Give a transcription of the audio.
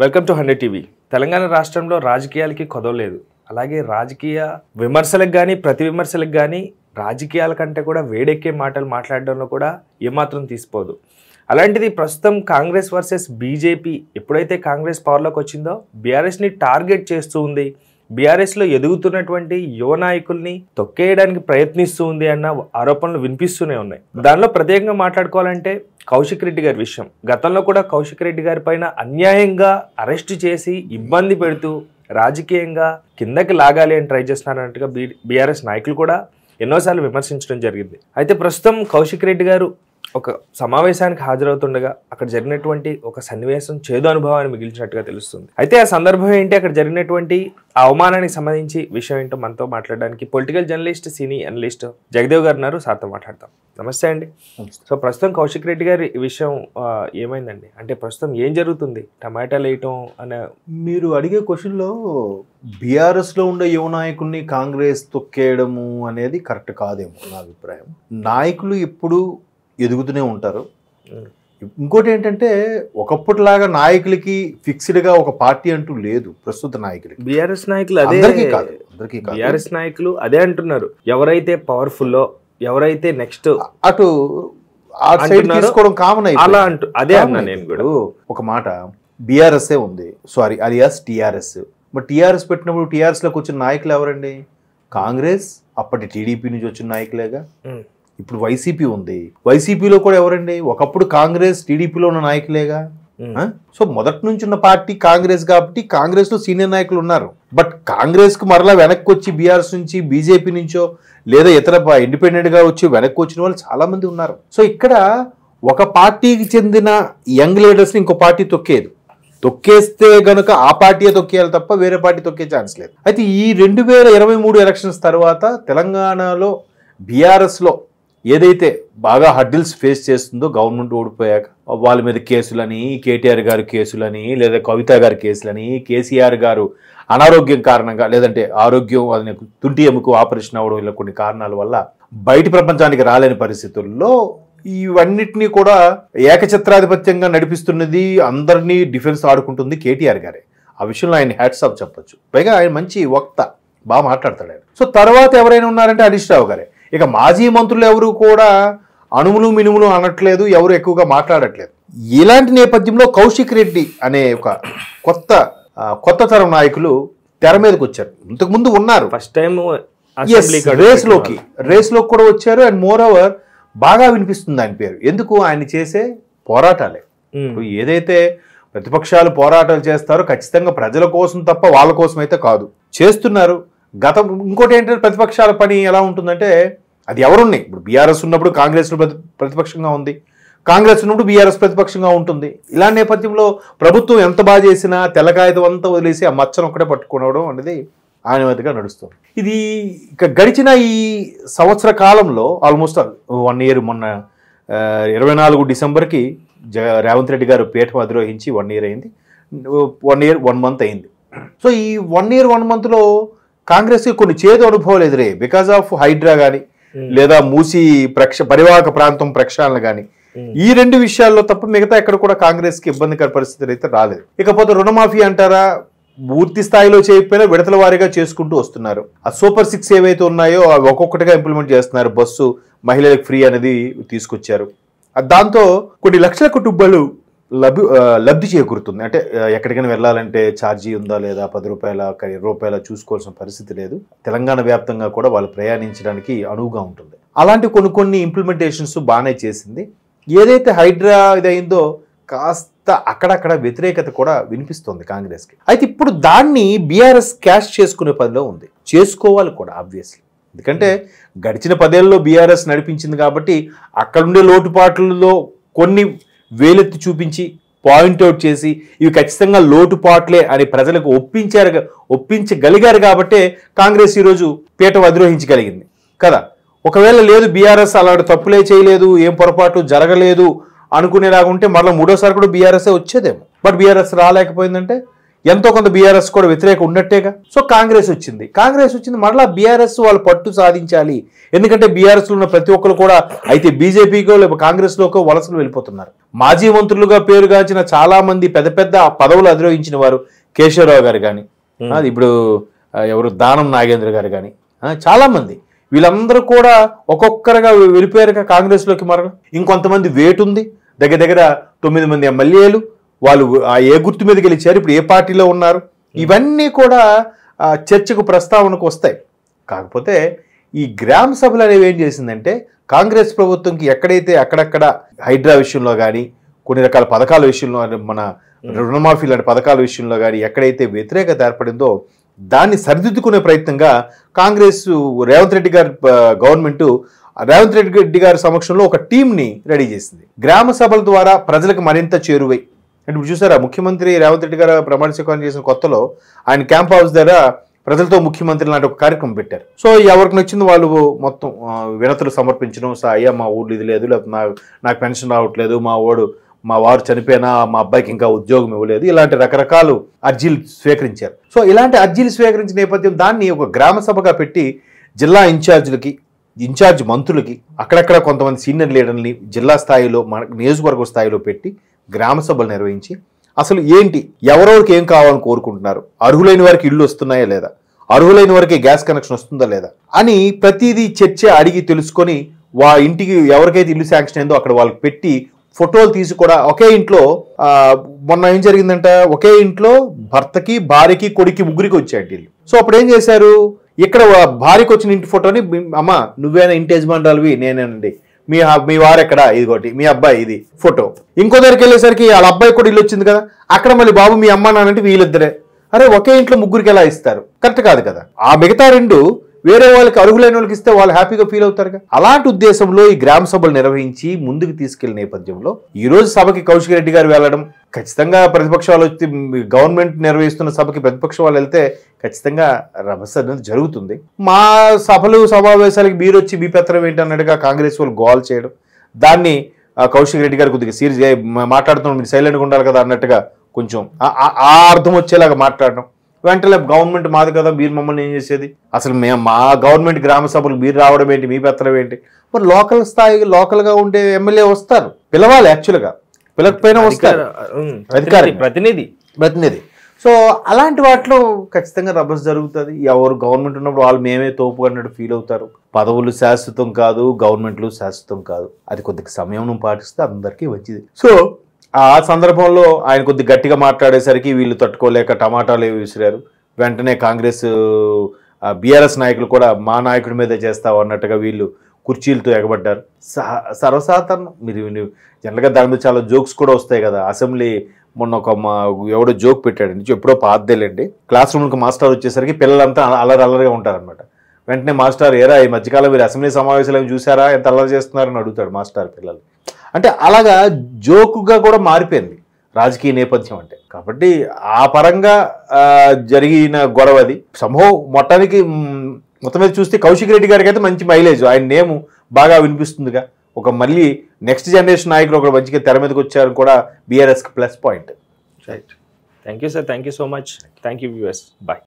Welcome to 100 TV. Telangana రాష్ట్రంలో రాజకీయాలకి కొదవలేదు. అలాగే రాజకీయ విమర్శలకు కానీ ప్రతి విమర్శలకు కానీ రాజకీయాల కంటే కూడా వేడెక్కే మాటలు మాట్లాడడంలో కూడా ఏమాత్రం తీసిపోదు. అలాంటిది ప్రస్తుతం కాంగ్రెస్ వర్సెస్ బీజేపీ ఎప్పుడైతే కాంగ్రెస్ పవర్లోకి వచ్చిందో బీఆర్ఎస్ని టార్గెట్ చేస్తూ ఉంది, బీఆర్ఎస్లో ఎదుగుతున్నటువంటి యువ నాయకుల్ని తొక్కేయడానికి ప్రయత్నిస్తూ ఉంది అన్న ఆరోపణలు వినిపిస్తూనే ఉన్నాయి. దానిలో ప్రత్యేకంగా మాట్లాడుకోవాలంటే కౌశిక్ రెడ్డి గారి విషయం. గతంలో కూడా కౌశిక్ రెడ్డి గారి పైన అన్యాయంగా అరెస్ట్ చేసి ఇబ్బంది పెడుతూ రాజకీయంగా కిందకి లాగాలి అని ట్రై చేస్తున్నారన్నట్టుగా బీఆర్ఎస్ నాయకులు కూడా ఎన్నోసార్లు విమర్శించడం జరిగింది. అయితే ప్రస్తుతం కౌశిక్ రెడ్డి గారు ఒక సమావేశానికి హాజరవుతుండగా అక్కడ జరిగినటువంటి ఒక సన్నివేశం చేదు అనుభవాన్ని మిగిల్చినట్టుగా తెలుస్తుంది. అయితే ఆ సందర్భం ఏంటి, అక్కడ జరిగినటువంటి ఆ అవమానానికి సంబంధించి విషయం ఏంటో మనతో మాట్లాడడానికి పొలిటికల్ జర్నలిస్ట్, సినీ అనలిస్ట్ జగదేవ్ గారు ఉన్నారు. సార్తో మాట్లాడతాం. నమస్తే అండి. సో ప్రస్తుతం కౌశిక్ రెడ్డి గారి విషయం ఏమైందండి? అంటే ప్రస్తుతం ఏం జరుగుతుంది? టమాటాలు వేయటం అనే మీరు అడిగే క్వశ్చన్లో బీఆర్ఎస్లో ఉండే యువ నాయకుల్ని కాంగ్రెస్ తొక్కేయడము అనేది కరెక్ట్ కాదేమో నా అభిప్రాయం. నాయకులు ఎప్పుడు ఎదుగుతూనే ఉంటారు. ఇంకోటి ఏంటంటే ఒకప్పటిలాగా నాయకులకి ఫిక్స్డ్గా ఒక పార్టీ అంటూ లేదు. ప్రస్తుత నాయకులకి బీఆర్ఎస్ నాయకులు అదే కాదు, బీఆర్ఎస్ నాయకులు అదే అంటున్నారు. ఎవరైతే పవర్ఫుల్లో, ఎవరైతే నెక్స్ట్ అటు తీసుకోవడం కామన్ అలా అంటూ అదే అన్నా నేను కూడా. ఒక మాట, బీఆర్ఎస్ఏ ఉంది, సారీ అలియాస్ టీఆర్ఎస్. మరి టీఆర్ఎస్ పెట్టినప్పుడు టీఆర్ఎస్లోకి వచ్చిన నాయకులు ఎవరండి? కాంగ్రెస్ అప్పటి టీడీపీ నుంచి వచ్చిన నాయకులేగా. ఇప్పుడు వైసీపీ ఉంది, వైసీపీలో కూడా ఎవరండి? ఒకప్పుడు కాంగ్రెస్ టీడీపీలో ఉన్న నాయకులేగా. సో మొదటి నుంచి ఉన్న పార్టీ కాంగ్రెస్ కాబట్టి కాంగ్రెస్ లో సీనియర్ నాయకులు ఉన్నారు. బట్ కాంగ్రెస్ కు మరలా వెనక్కి వచ్చి బీఆర్ఎస్ నుంచి, బీజేపీ నుంచో లేదా ఇతర ఇండిపెండెంట్ గా వచ్చి వెనక్కి వచ్చిన వాళ్ళు చాలా మంది ఉన్నారు. సో ఇక్కడ ఒక పార్టీకి చెందిన యంగ్ లీడర్స్ ని ఇంకో పార్టీ తొక్కేస్తే గనుక ఆ పార్టీయే తొక్కేయాలి తప్ప వేరే పార్టీ తొక్కే ఛాన్స్ లేదు. అయితే ఈ 2023 ఎలక్షన్స్ తర్వాత తెలంగాణలో బీఆర్ఎస్ లో ఏదైతే బాగా హడ్డిల్స్ ఫేస్ చేస్తుందో గవర్నమెంట్ ఓడిపోయాక, వాళ్ళ మీద కేసులని, కేటీఆర్ గారి కేసులని, లేదా కవిత గారి కేసులని, కేసీఆర్ గారు అనారోగ్యం కారణంగా లేదంటే ఆరోగ్యం అది తుంటి ఎముకు ఆపరేషన్ అవ్వడం, ఇలా కొన్ని కారణాల వల్ల బయట ప్రపంచానికి రాలేని పరిస్థితుల్లో ఇవన్నిటినీ కూడా ఏకఛత్రాధిపత్యంగా నడిపిస్తున్నది, అందరినీ డిఫెన్స్ ఆడుకుంటుంది కేటీఆర్ గారే. ఆ విషయంలో ఆయన హ్యాట్స్ ఆఫ్ చెప్పొచ్చు. పైగా ఆయన మంచి వక్త, బాగా మాట్లాడతాడు ఆయన. సో తర్వాత ఎవరైనా ఉన్నారంటే హరీష్ రావు గారే. ఇక మాజీ మంత్రులు ఎవరు కూడా అణుములు మినుములు అనట్లేదు, ఎవరు ఎక్కువగా మాట్లాడట్లేదు. ఇలాంటి నేపథ్యంలో కౌశిక్ రెడ్డి అనే ఒక కొత్త తరం నాయకులు తెర మీదకి వచ్చారు. ఇంతకుముందు ఉన్నారు, ఫస్ట్ టైం రేస్లోకి కూడా వచ్చారు. అండ్ మోర్ ఓవర్ బాగా వినిపిస్తుంది ఆయన పేరు. ఎందుకు? ఆయన చేసే పోరాటాలే. ఏదైతే ప్రతిపక్షాలు పోరాటాలు చేస్తారో ఖచ్చితంగా ప్రజల కోసం తప్ప వాళ్ళ కోసం అయితే కాదు చేస్తున్నారు. ఇంకోటి ఏంటంటే ప్రతిపక్షాల పని ఎలా ఉంటుందంటే, అది ఎవరున్నాయి, ఇప్పుడు బీఆర్ఎస్ ఉన్నప్పుడు కాంగ్రెస్ ప్రతిపక్షంగా ఉంది, కాంగ్రెస్ ఉన్నప్పుడు బీఆర్ఎస్ ప్రతిపక్షంగా ఉంటుంది. ఇలాంటి నేపథ్యంలో ప్రభుత్వం ఎంత బాగా చేసినా తెల్లకాయతం అంతా వదిలేసి ఆ మచ్చను ఒక్కడే పట్టుకోవడం అనేది ఆనవాయితీగా నడుస్తుంది. ఇది ఇక గడిచిన ఈ సంవత్సర కాలంలో ఆల్మోస్ట్ 1 year, మొన్న 24 డిసెంబర్కి రేవంత్ రెడ్డి గారు పీఠం అధిరోహించి 1 year అయింది. 1 year 1 month అయింది. సో ఈ 1 year 1 monthలో కాంగ్రెస్కి కొన్ని చేదు అనుభవాలు ఎదురయ్యాయి. బికాజ్ ఆఫ్ హైడ్రా కానీ లేదా మూసి పరివాహక ప్రాంతం ప్రక్షాళన కానీ, ఈ 2 విషయాల్లో తప్ప మిగతా ఎక్కడ కూడా కాంగ్రెస్కి ఇబ్బందికర పరిస్థితులు అయితే రాలేదు. ఇకపోతే రుణమాఫీ అంటారా, పూర్తి స్థాయిలో చేయకపోయినా విడతల వారీగా చేసుకుంటూ వస్తున్నారు. ఆ సూపర్ 6 ఏవైతే ఉన్నాయో అవి ఒక్కొక్కటిగా ఇంప్లిమెంట్ చేస్తున్నారు. బస్సు మహిళలకు ఫ్రీ అనేది తీసుకొచ్చారు. దాంతో కొన్ని లక్షల కుటుంబాలు లబ్ధి చేకూరుతుంది. అంటే ఎక్కడికైనా వెళ్ళాలంటే ఛార్జీ ఉందా లేదా, 10 రూపాయల 20 రూపాయల చూసుకోవాల్సిన పరిస్థితి లేదు. తెలంగాణ వ్యాప్తంగా కూడా వాళ్ళు ప్రయాణించడానికి అనువుగా ఉంటుంది. అలాంటి కొన్ని ఇంప్లిమెంటేషన్స్ బాగానే చేసింది. ఏదైతే హైడ్రా ఇదైందో కాస్త అక్కడక్కడ వ్యతిరేకత కూడా వినిపిస్తుంది కాంగ్రెస్కి. అయితే ఇప్పుడు దాన్ని బీఆర్ఎస్ క్యాష్ చేసుకునే పనిలో ఉంది. చేసుకోవాలి కూడా ఆబ్వియస్లీ. ఎందుకంటే గడిచిన 10 ఏళ్ళలో బీఆర్ఎస్ నడిపించింది కాబట్టి అక్కడుండే లోటుపాట్లలో కొన్ని వేలెత్తి చూపించి పాయింట్అవుట్ చేసి ఇవి ఖచ్చితంగా లోటుపాట్లే అని ప్రజలకు ఒప్పించగలిగారు కాబట్టే కాంగ్రెస్ ఈరోజు పీఠం అధిరోహించగలిగింది కదా. ఒకవేళ లేదు బీఆర్ఎస్ అలాంటి తప్పులే చేయలేదు, ఏం పొరపాటు జరగలేదు అనుకునేలాగా ఉంటే మరలా 3వ సారి కూడా బీఆర్ఎస్ వచ్చేదేమో. బట్ బీఆర్ఎస్ రాలేకపోయిందంటే ఎంతో కొంత బీఆర్ఎస్ కూడా వ్యతిరేక ఉన్నట్టేగా. సో కాంగ్రెస్ వచ్చింది మరలా బీఆర్ఎస్ వాళ్ళు పట్టు సాధించాలి. ఎందుకంటే బీఆర్ఎస్ లో ఉన్న ప్రతి ఒక్కరు కూడా అయితే బీజేపీకో లేకపోతే కాంగ్రెస్ లోకో వలసలు వెళ్ళిపోతున్నారు. మాజీ మంత్రులుగా పేరుగాంచిన చాలా మంది పెద్ద పెద్ద పదవులు అధిరోహించిన వారు కేశవరావు గారు కానీ, ఇప్పుడు ఎవరు దానం నాగేంద్ర గారు కానీ, చాలా మంది వీళ్ళందరూ కూడా ఒక్కొక్కరుగా వెళ్ళిపోయారుగా కాంగ్రెస్ లోకి. మరల ఇంకొంతమంది వేటుంది, దగ్గర దగ్గర 9 మంది ఎమ్మెల్యేలు వాళ్ళు ఏ గుర్తు మీద గెలిచారు, ఇప్పుడు ఏ పార్టీలో ఉన్నారు, ఇవన్నీ కూడా చర్చకు ప్రస్తావనకు వస్తాయి. కాకపోతే ఈ గ్రామ సభలు అనేవి ఏం చేసిందంటే కాంగ్రెస్ ప్రభుత్వంకి ఎక్కడైతే అక్కడక్కడ హైడ్రా విషయంలో కానీ, కొన్ని రకాల పథకాల విషయంలో, మన రుణమాఫీ లాంటి పథకాల విషయంలో కానీ ఎక్కడైతే వ్యతిరేకత ఏర్పడిందో దాన్ని సరిదిద్దుకునే ప్రయత్నంగా కాంగ్రెస్ రేవంత్ రెడ్డి గారి గవర్నమెంట్ రేవంత్ రెడ్డి గారి సమక్షంలో ఒక టీంని రెడీ చేసింది. గ్రామ సభల ద్వారా ప్రజలకు మరింత చేరువై, అంటే ఇప్పుడు చూసారా ముఖ్యమంత్రి రేవంత్ రెడ్డి గారు ప్రమాణ స్వీకారం చేసిన కొత్తలో ఆయన క్యాంప్ హౌస్ దగ్గర ప్రజలతో ముఖ్యమంత్రి లాంటి ఒక కార్యక్రమం పెట్టారు. సో ఎవరికి నచ్చింది వాళ్ళు మొత్తం వినతులు సమర్పించడం, అయ్యా మా ఊళ్ళో ఇది లేదు, లేకపోతే నాకు పెన్షన్ రావట్లేదు, మా వారు చనిపోయినా మా అబ్బాయికి ఇంకా ఉద్యోగం ఇవ్వలేదు, ఇలాంటి రకరకాల అర్జీలు స్వీకరించారు. సో ఇలాంటి అర్జీలు స్వీకరించిన నేపథ్యం దాన్ని ఒక గ్రామ సభగా పెట్టి జిల్లా ఇన్ఛార్జ్ మంత్రులకి, అక్కడక్కడ కొంతమంది సీనియర్ లీడర్ని జిల్లా స్థాయిలో మన నియోజకవర్గ స్థాయిలో పెట్టి గ్రామ సభలు నిర్వహించి అసలు ఏంటి, ఎవరెవరికి ఏం కావాలని కోరుకుంటున్నారు, అర్హులైన వారికి ఇళ్ళు వస్తున్నాయా లేదా, అర్హులైన వారికి గ్యాస్ కనెక్షన్ వస్తుందా లేదా అని ప్రతిదీ చర్చ అడిగి తెలుసుకొని ఇంటికి ఎవరికైతే ఇల్లు శాంక్షన్ అయిందో అక్కడ వాళ్ళకి పెట్టి ఫోటోలు తీసి కూడా ఒకే ఇంట్లో మొన్న ఏం జరిగిందంట, ఒకే ఇంట్లో భర్తకి భార్యకి కొడుకి ముగ్గురికి వచ్చాయి ఇల్లు. సో అప్పుడు ఏం చేశారు, ఇక్కడ భార్యకి వచ్చిన ఇంటి ఫోటోని అమ్మ నువ్వేనా ఇంటి యజమానురాలివి, నేనేనండి, మీ వారు ఎక్కడ, ఇదిగోటి మీ అబ్బాయి ఇది ఫోటో. ఇంకో దగ్గరికి వెళ్ళేసరికి వాళ్ళ అబ్బాయి కూడా ఇల్లు వచ్చింది కదా, అక్కడ మళ్ళీ బాబు మీ అమ్మ నానంటే వీళ్ళిద్దరే. అరే ఒకే ఇంట్లో ముగ్గురికి ఎలా ఇస్తారు, కరెక్ట్ కాదు కదా. ఆ మిగతా రెండు వేరే వాళ్ళకి అర్హులైన వాళ్ళకి ఇస్తే వాళ్ళు హ్యాపీగా ఫీల్ అవుతారుగా. అలాంటి ఉద్దేశంలో ఈ గ్రామ సభలు నిర్వహించి ముందుకు తీసుకెళ్లిన నేపథ్యంలో ఈ రోజు సభకి కౌశిక్ రెడ్డి గారు వెళ్ళడం, ఖచ్చితంగా ప్రతిపక్షాలు వచ్చి గవర్నమెంట్ నిర్వహిస్తున్న సభకి ప్రతిపక్ష వాళ్ళు వెళ్తే ఖచ్చితంగా రభస అనేది జరుగుతుంది. మా సభలు సమావేశాలకి మీరు వచ్చి మీ పెత్తనం ఏంటి అన్నట్టుగా కాంగ్రెస్ వాళ్ళు గోల్ చేయడం, దాన్ని కౌశిక్ రెడ్డి గారు కొద్దిగా సీరియస్గా మాట్లాడుతున్నాం, మీరు సైలెంట్గా ఉండాలి కదా అన్నట్టుగా కొంచెం ఆ అర్థం వచ్చేలాగా మాట్లాడడం. వెంటనే గవర్నమెంట్ మాది కదా, మీరు మమ్మల్ని ఏం చేసేది, అసలు మా గవర్నమెంట్ గ్రామ సభలు మీరు రావడం ఏంటి, మీ పెత్తనం ఏంటి. మరి లోకల్గా ఉండే ఎమ్మెల్యే వస్తారు, పిలవాలి, యాక్చువల్గా పిలకపోయినా వస్తారు, అధికారి ప్రతినిధి. సో అలాంటి వాటిలో ఖచ్చితంగా రభస జరుగుతుంది. ఎవరు గవర్నమెంట్ ఉన్నప్పుడు వాళ్ళు మేమే తోపు అన్నట్టు ఫీల్ అవుతారు. పదవులు శాశ్వతం కాదు, గవర్నమెంట్లు శాశ్వతం కాదు, అది కొద్దిగా సమయం పాటిస్తే అందరికీ మంచిది. సో ఆ సందర్భంలో ఆయన కొద్ది గట్టిగా మాట్లాడేసరికి వీళ్ళు తట్టుకోలేక టమాటాలు విసిరారు. వెంటనే కాంగ్రెస్ బీఆర్ఎస్ నాయకులు కూడా మా నాయకుడి మీదే చేస్తావు అన్నట్టుగా వీళ్ళు కుర్చీలతో ఎగబడ్డారు. సర్వసాధారణం, మీరు జనరల్గా దాని మీద చాలా జోక్స్ కూడా వస్తాయి కదా. అసెంబ్లీ మొన్న ఎవడో జోక్ పెట్టాడు, ఎప్పుడో పాతదేలేండి, క్లాస్ రూమ్కి మాస్టర్ వచ్చేసరికి పిల్లలంతా అల్లరిగా ఉంటారనమాట. వెంటనే మాస్టర్ ఏరా ఈ మధ్యకాలం మీరు అసెంబ్లీ సమావేశాలు చూసారా, ఎంత అల్లరి చేస్తున్నారని అడుగుతాడు మాస్టర్ పిల్లలు. అంటే అలాగా జోకుగా కూడా మారిపోయింది రాజకీయ నేపథ్యం అంటే. కాబట్టి ఆ పరంగా జరిగిన గొడవ అది సంభవం. మొత్తం మీద చూస్తే కౌశిక్ రెడ్డి గారికి అయితే మంచి మైలేజ్, ఆయన నేము బాగా వినిపిస్తుందిగా. మళ్ళీ నెక్స్ట్ జనరేషన్ నాయకులు ఒకరు మంచిగా తెర మీదకి వచ్చారు కూడా బీఆర్ఎస్కి plus point. Right, thank you sir, thank you so much, thank you viewers, bye.